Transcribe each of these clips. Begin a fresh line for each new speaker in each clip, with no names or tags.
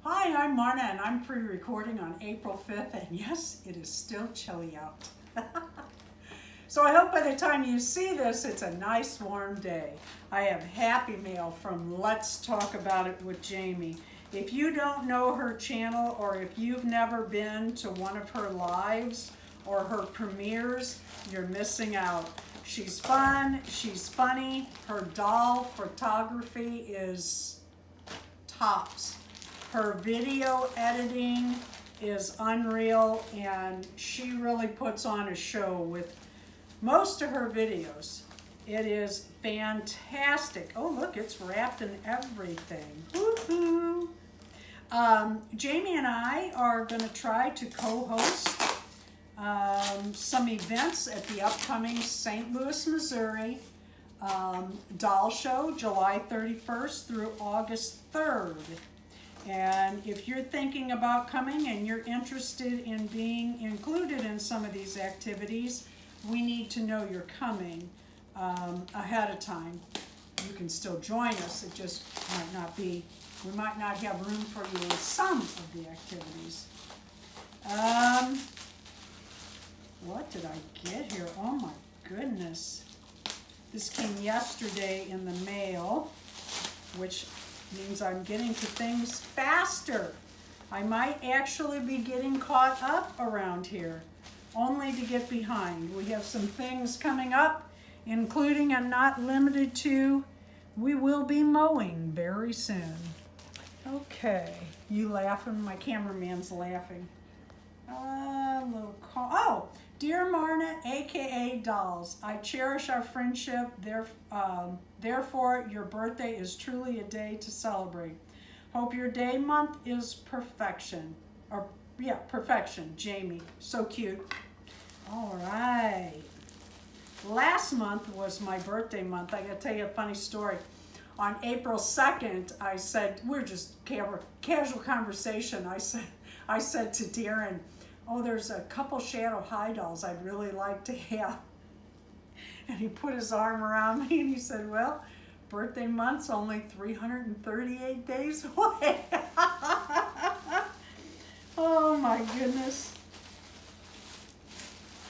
Hi, I'm Marna and I'm pre-recording on April 5th, and yes, it is still chilly out. So I hope by the time you see this, it's a nice warm day. I have Happy Mail from Let's Talk About It with Jaime. If you don't know her channel, or if you've never been to one of her lives or her premieres, you're missing out. She's fun, she's funny, her doll photography is tops. Her video editing is unreal, and she really puts on a show with most of her videos. It is fantastic. Oh, look, it's wrapped in everything. Woohoo! Jaime and I are going to try to co-host some events at the upcoming St. Louis, Missouri doll show, July 31st through August 3rd. And if you're thinking about coming and you're interested in being included in some of these activities, we need to know you're coming ahead of time. You can still join us, it just might not be, we might not have room for you in some of the activities. What did I get here? Oh my goodness. This came yesterday in the mail, which means I'm getting to things faster. I might actually be getting caught up around here, only to get behind. We have some things coming up, including and not limited to, we will be mowing very soon. Okay, you laughing? My cameraman's laughing. Little call. Oh, dear Marna, aka Dolls, I cherish our friendship. Therefore, your birthday is truly a day to celebrate. Hope your day month is perfection. Or yeah, perfection. Jaime, so cute. All right. Last month was my birthday month. I gotta tell you a funny story. On April 2nd, I said, we're just casual conversation. I said to Darren, oh, there's a couple Shadow High dolls I'd really like to have. And he put his arm around me and he said, well, birthday month's only 338 days away. Oh my goodness.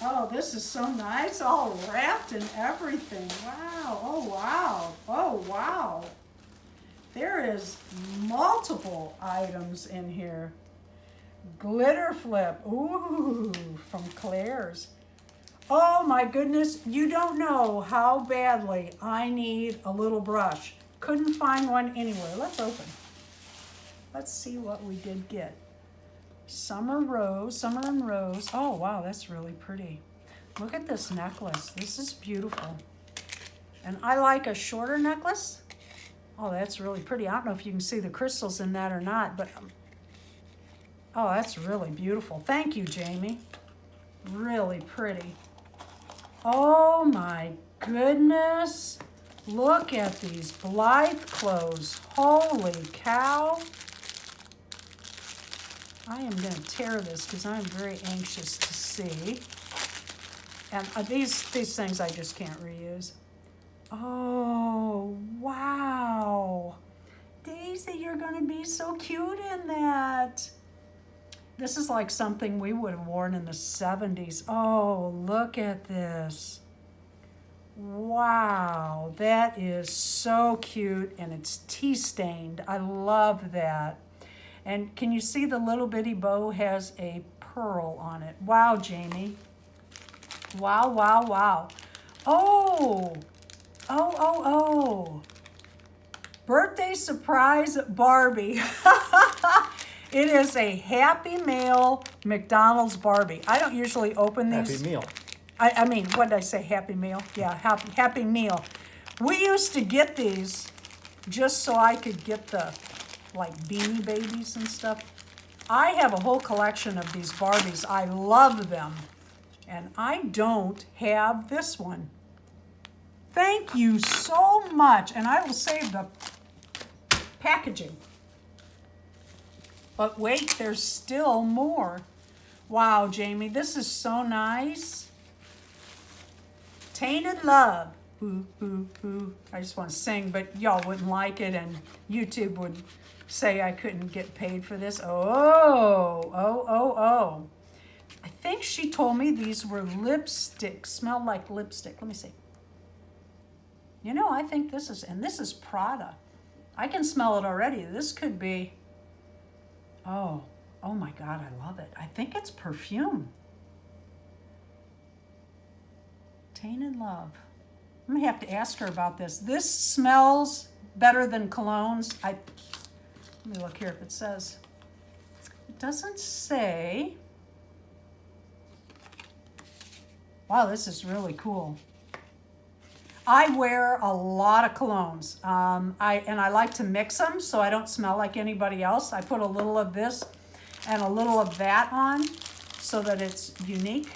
Oh, this is so nice, all wrapped and everything. Wow, oh wow, oh wow. There is multiple items in here. Glitter flip, ooh, from Claire's. Oh my goodness, you don't know how badly I need a little brush. Couldn't find one anywhere. Let's open. Let's see what we did get. Summer and Rose. Oh wow, that's really pretty. Look at this necklace. This is beautiful. And I like a shorter necklace. Oh, that's really pretty. I don't know if you can see the crystals in that or not, but oh, that's really beautiful. Thank you, Jaime. Really pretty. Oh my goodness. Look at these Blythe clothes. Holy cow. I am going to tear this because I'm very anxious to see. And these things I just can't reuse. Oh, wow. Daisy, you're going to be so cute in that. This is like something we would have worn in the 70s. Oh, look at this. Wow, that is so cute, and it's tea-stained. I love that. And can you see the little bitty bow has a pearl on it? Wow, Jaime. Wow, wow, wow. Oh, oh. Birthday surprise Barbie. It is a Happy Meal McDonald's Barbie. I don't usually open these.
Happy Meal.
I mean, what did I say? Happy Meal? Yeah, Happy Meal. We used to get these just so I could get the like Beanie Babies and stuff. I have a whole collection of these Barbies. I love them. And I don't have this one. Thank you so much. And I will save the packaging. But wait, there's still more. Wow, Jaime, this is so nice. Tainted Love. Ooh, ooh, ooh. I just want to sing, but y'all wouldn't like it, and YouTube would say I couldn't get paid for this. Oh. I think she told me these were lipstick, smelled like lipstick. Let me see. You know, I think this is Prada. I can smell it already. This could be, oh my God, I love it. I think it's perfume. Tainted Love. I'm gonna have to ask her about this. This smells better than colognes. Let me look here if it says. It doesn't say. Wow, this is really cool. I wear a lot of colognes. I like to mix them so I don't smell like anybody else. I put a little of this and a little of that on so that it's unique.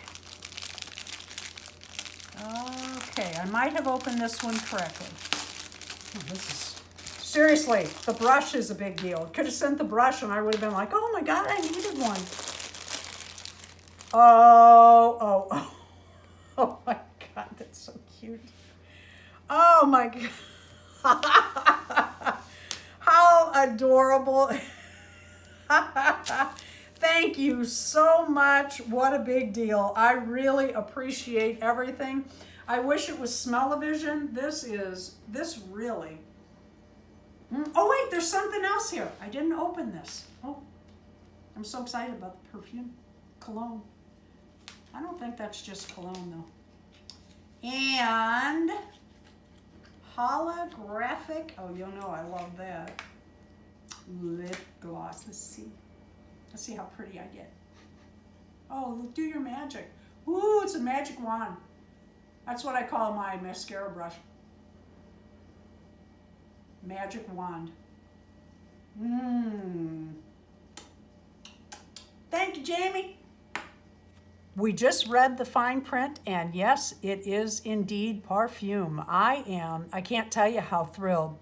Okay, I might have opened this one correctly. Oh, seriously, the brush is a big deal. Could have sent the brush and I would have been like, oh my God, I needed one. Oh my God, that's so cute. Oh my God. How adorable. Thank you so much. What a big deal. I really appreciate everything. I wish it was smell-o-vision. This really. Oh wait, there's something else here. I didn't open this. Oh, I'm so excited about the perfume. Cologne. I don't think that's just cologne though. And holographic, oh, you know I love that. Lip gloss, let's see how pretty I get. Oh, do your magic. Ooh, it's a magic wand. That's what I call my mascara brush. Magic wand. Thank you, Jamie. We just read the fine print, and yes, it is indeed perfume. I can't tell you how thrilled.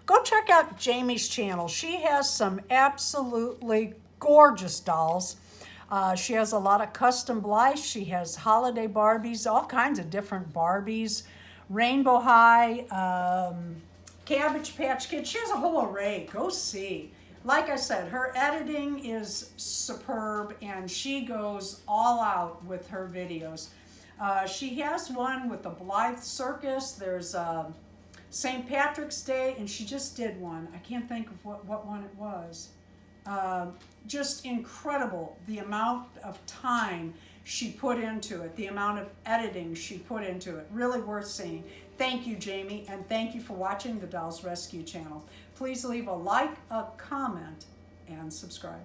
Go check out Jamie's channel. She has some absolutely gorgeous dolls. She has a lot of custom Blythe. She has holiday Barbies, all kinds of different Barbies, Rainbow High, Cabbage Patch Kids. She has a whole array. Go see. Like I said, her editing is superb and she goes all out with her videos. She has one with the Blythe Circus. There's St. Patrick's Day, and she just did one. I can't think of what one it was. Just incredible the amount of time she put into it, the amount of editing she put into it. Really worth seeing. Thank you, Jamie, and thank you for watching the Dolls Rescue channel. Please leave a like, a comment, and subscribe.